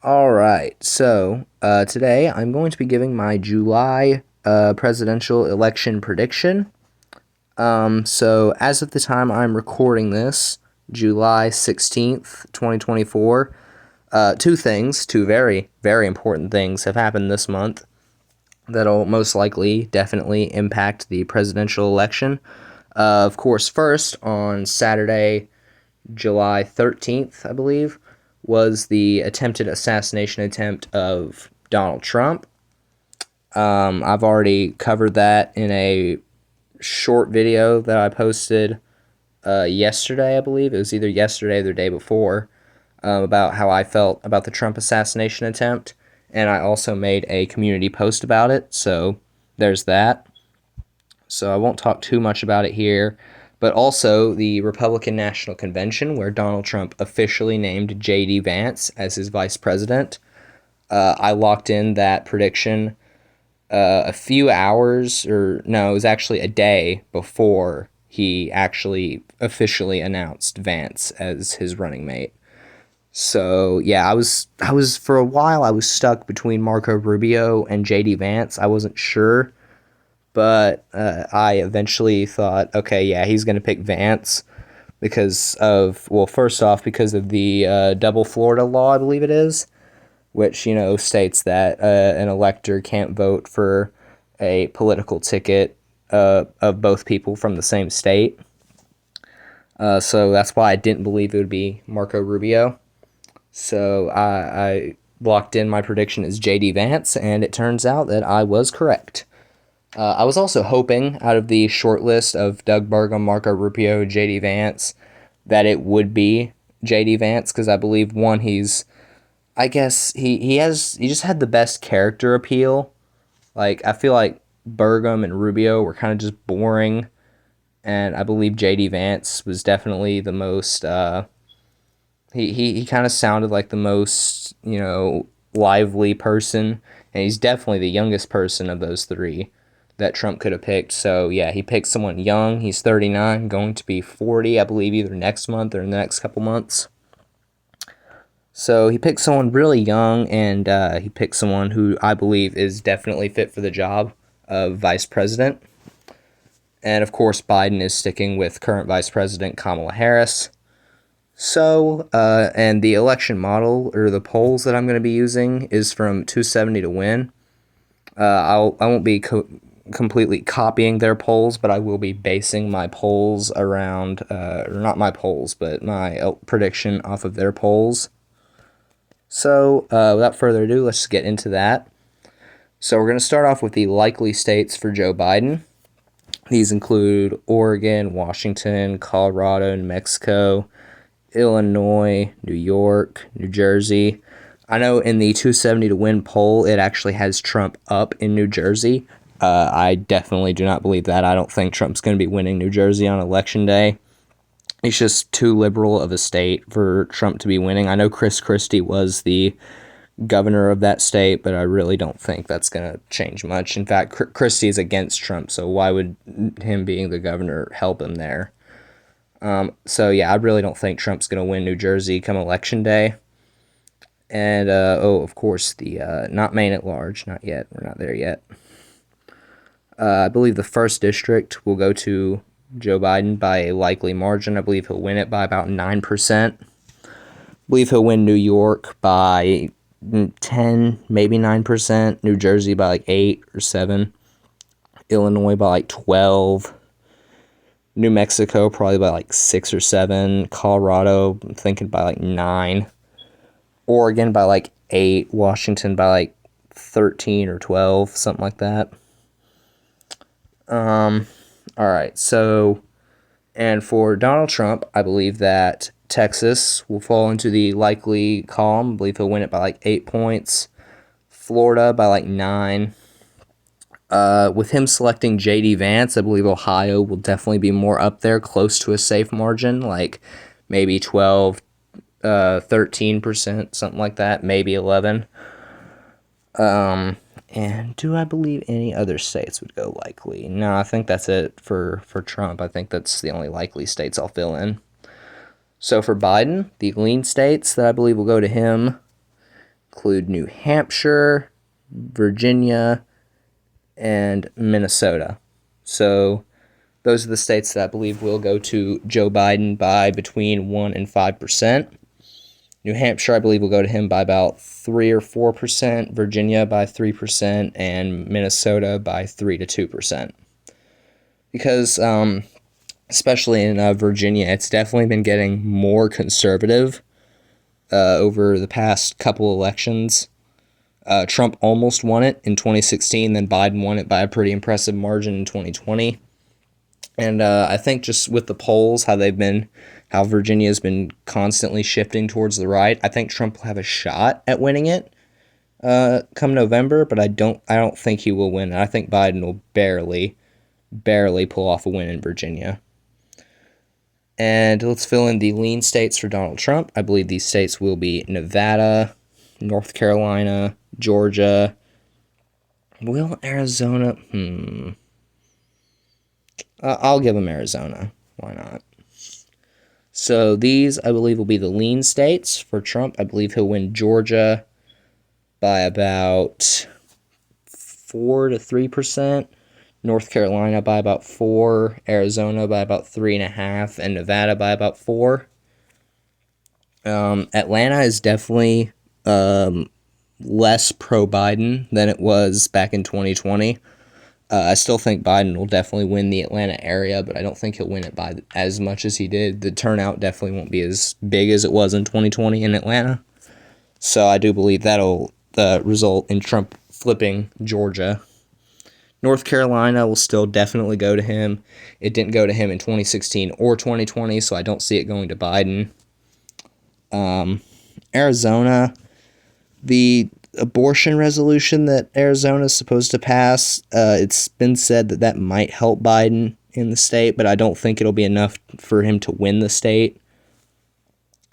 All right, so today I'm going to be giving my July presidential election prediction. So as of the time I'm recording this, July 16th, 2024, two very, very important things have happened this month that'll most likely definitely impact the presidential election. Of course, first on Saturday, July 13th, I believe, was the attempted assassination attempt of Donald Trump. I've already covered that in a short video that I posted yesterday, I believe. It was either yesterday or the day before, about how I felt about the Trump assassination attempt. And I also made a community post about it, so there's that. So I won't talk too much about it here. But also the Republican National Convention, where Donald Trump officially named J.D. Vance as his vice president. I locked in that prediction a few hours, or no, it was actually a day before he actually officially announced Vance as his running mate. So yeah, I was for a while I was stuck between Marco Rubio and JD Vance. I wasn't sure, but I eventually thought, okay, yeah, he's gonna pick Vance because of, well, first off, because of the double Florida law, I believe it is, which states that an elector can't vote for a political ticket of both people from the same state. So that's why I didn't believe it would be Marco Rubio. So I locked in my prediction as JD Vance, and it turns out that I was correct. I was also hoping, out of the short list of Doug Burgum, Marco Rubio, JD Vance, that it would be JD Vance, because I believe, one, I guess he just had the best character appeal. Like, I feel like Burgum and Rubio were kind of just boring, and I believe JD Vance was definitely the most he kind of sounded like the most, lively person, and he's definitely the youngest person of those three that Trump could have picked. So yeah, he picked someone young. He's 39, going to be 40, I believe, either next month or in the next couple months. So he picked someone really young, and he picked someone who I believe is definitely fit for the job of vice president. And of course, Biden is sticking with current vice president Kamala Harris. So, and the election model, or the polls that I'm going to be using, is from 270 to win. I won't be completely copying their polls, but I will be basing my polls around, or not my polls, but my prediction off of their polls. So, without further ado, let's just get into that. So, we're going to start off with the likely states for Joe Biden. These include Oregon, Washington, Colorado, New Mexico, Illinois, New York, New Jersey. I know in the 270 to win poll, it actually has Trump up in New Jersey. I definitely do not believe that. I don't think Trump's going to be winning New Jersey on election day. It's just too liberal of a state for Trump to be winning. I know Chris Christie was the governor of that state, but I really don't think that's going to change much. In fact, Christie is against Trump, so why would him being the governor help him there? So yeah, I really don't think Trump's going to win New Jersey come election day. And of course, the not Maine at large, not yet. We're not there yet. I believe the first district will go to Joe Biden by a likely margin. I believe he'll win it by about 9%. I believe he'll win New York by 10, maybe 9%. New Jersey by like 8 or 7. Illinois by like 12. New Mexico probably by like 6 or 7. Colorado, I'm thinking by like 9. Oregon by like 8. Washington by like 13 or 12, something like that. All right, so, and for Donald Trump, I believe that Texas will fall into the likely column. I believe he'll win it by like 8 points. Florida by like 9. With him selecting J.D. Vance, I believe Ohio will definitely be more up there, close to a safe margin, like maybe 12, 13%, something like that, maybe 11. And do I believe any other states would go likely? No, I think that's it for Trump. I think that's the only likely states I'll fill in. So for Biden, the lean states that I believe will go to him include New Hampshire, Virginia, and Minnesota. So those are the states that I believe will go to Joe Biden by between 1% and 5%. New Hampshire, I believe, will go to him by about 3 or 4%, Virginia by 3%, and Minnesota by 3 to 2%. Because, especially in Virginia, it's definitely been getting more conservative over the past couple elections. Trump almost won it in 2016, then Biden won it by a pretty impressive margin in 2020. And I think just with the polls, how Virginia's been constantly shifting towards the right, I think Trump will have a shot at winning it come November, but I don't think he will win. I think Biden will barely pull off a win in Virginia. And let's fill in the lean states for Donald Trump. I believe these states will be Nevada, North Carolina, Georgia. Will Arizona? I'll give him Arizona. Why not? So these, I believe, will be the lean states for Trump. I believe he'll win Georgia by about 4 to 3%. North Carolina by about 4%, Arizona by about 3.5%, and Nevada by about 4%. Atlanta is definitely less pro-Biden than it was back in 2020. I still think Biden will definitely win the Atlanta area, but I don't think he'll win it by as much as he did. The turnout definitely won't be as big as it was in 2020 in Atlanta. So I do believe that'll result in Trump flipping Georgia. North Carolina will still definitely go to him. It didn't go to him in 2016 or 2020, so I don't see it going to Biden. Arizona, the abortion resolution that Arizona is supposed to pass, it's been said that might help Biden in the state, but I don't think it'll be enough for him to win the state.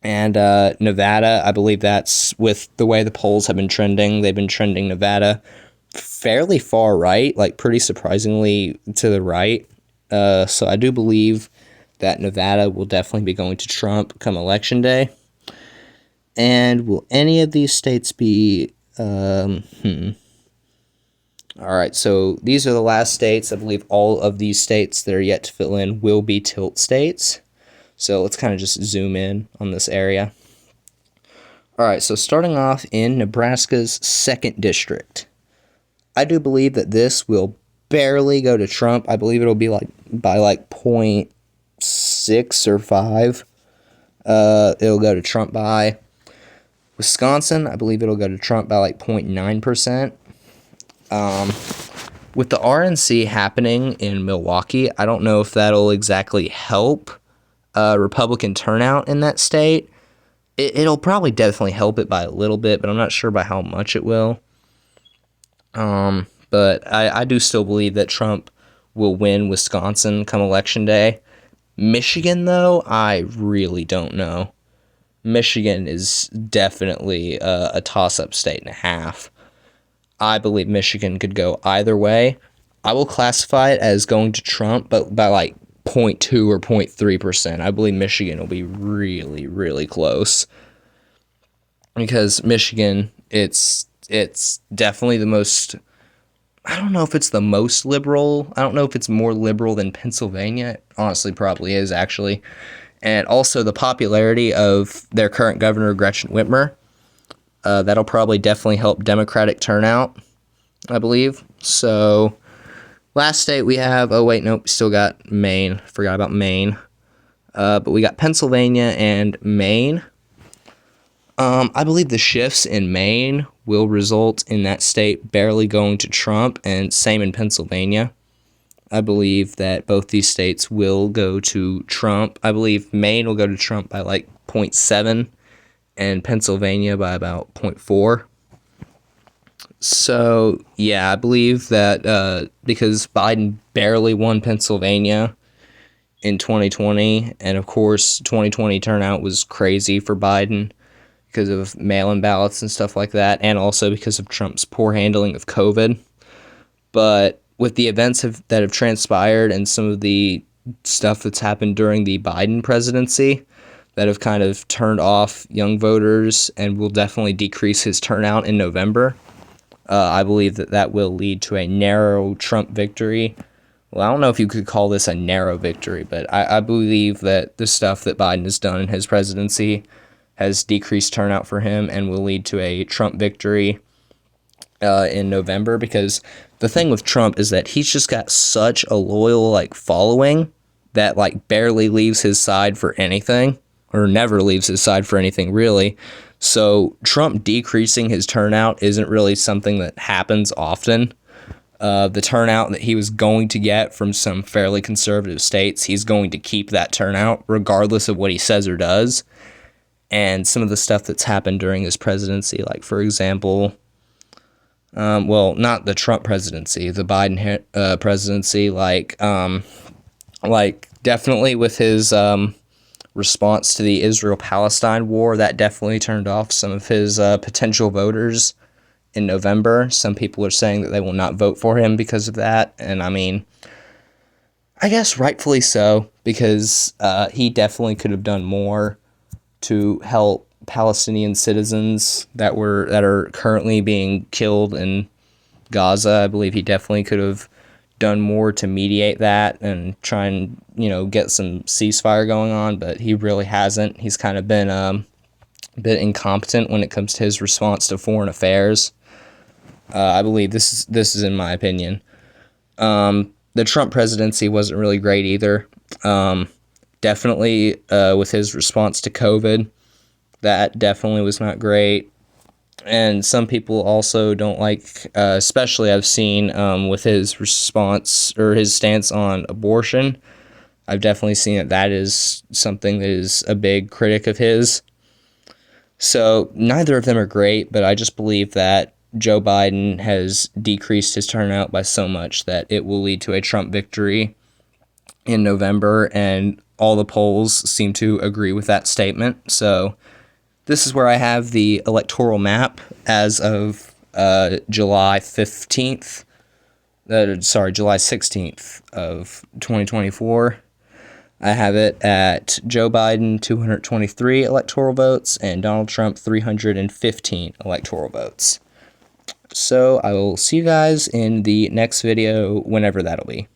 And Nevada, I believe that's, with the way the polls have been trending, they've been trending Nevada fairly far right, like pretty surprisingly to the right. So I do believe that Nevada will definitely be going to Trump come election day. And will any of these states be... All right, so these are the last states. I believe all of these states that are yet to fill in will be tilt states. So let's kind of just zoom in on this area. All right, so starting off in Nebraska's 2nd district. I do believe that this will barely go to Trump. I believe it'll be by 0.6 or 5. It'll go to Trump by. Wisconsin, I believe it'll go to Trump by 0.9%. With the RNC happening in Milwaukee, I don't know if that'll exactly help Republican turnout in that state. It'll probably definitely help it by a little bit, but I'm not sure by how much it will. But I do still believe that Trump will win Wisconsin come election day. Michigan, though, I really don't know. Michigan is definitely a toss-up state and a half. I believe Michigan could go either way. I will classify it as going to Trump, but by 0.2 or 0.3%. I believe Michigan will be really, really close. Because Michigan, it's definitely the most... I don't know if it's the most liberal. I don't know if it's more liberal than Pennsylvania. It honestly probably is, actually. And also the popularity of their current governor, Gretchen Whitmer. That'll probably definitely help Democratic turnout, I believe. So, last state we have... Oh, wait, nope. Still got Maine. Forgot about Maine. But we got Pennsylvania and Maine. I believe the shifts in Maine will result in that state barely going to Trump, and same in Pennsylvania. I believe that both these states will go to Trump. I believe Maine will go to Trump by 0.7 and Pennsylvania by about 0.4. So, yeah, I believe that because Biden barely won Pennsylvania in 2020, and of course 2020 turnout was crazy for Biden because of mail-in ballots and stuff like that, and also because of Trump's poor handling of COVID. But with the events that have transpired and some of the stuff that's happened during the Biden presidency, that have kind of turned off young voters and will definitely decrease his turnout in November. I believe that will lead to a narrow Trump victory. Well, I don't know if you could call this a narrow victory, but I believe that the stuff that Biden has done in his presidency has decreased turnout for him and will lead to a Trump victory in November, because the thing with Trump is that he's just got such a loyal following that barely leaves his side for anything, or never leaves his side for anything really. So Trump decreasing his turnout isn't really something that happens often. The turnout that he was going to get from some fairly conservative states, he's going to keep that turnout regardless of what he says or does. And some of the stuff that's happened during his presidency, for example, not the Trump presidency, the Biden presidency, definitely with his response to the Israel-Palestine war, that definitely turned off some of his potential voters in November. Some people are saying that they will not vote for him because of that, and I mean, I guess rightfully so, because he definitely could have done more to help Palestinian citizens that are currently being killed in Gaza. I believe he definitely could have done more to mediate that and try and get some ceasefire going on, but he really hasn't. He's kind of been a bit incompetent when it comes to his response to foreign affairs. I believe this is in my opinion. The Trump presidency wasn't really great either. Definitely with his response to COVID, that definitely was not great. And some people also don't like, especially I've seen with his response or his stance on abortion. I've definitely seen that is something that is a big critic of his. So neither of them are great, but I just believe that Joe Biden has decreased his turnout by so much that it will lead to a Trump victory in November, and all the polls seem to agree with that statement. So this is where I have the electoral map as of July 16th of 2024. I have it at Joe Biden 223 electoral votes and Donald Trump 315 electoral votes. So I will see you guys in the next video, whenever that'll be.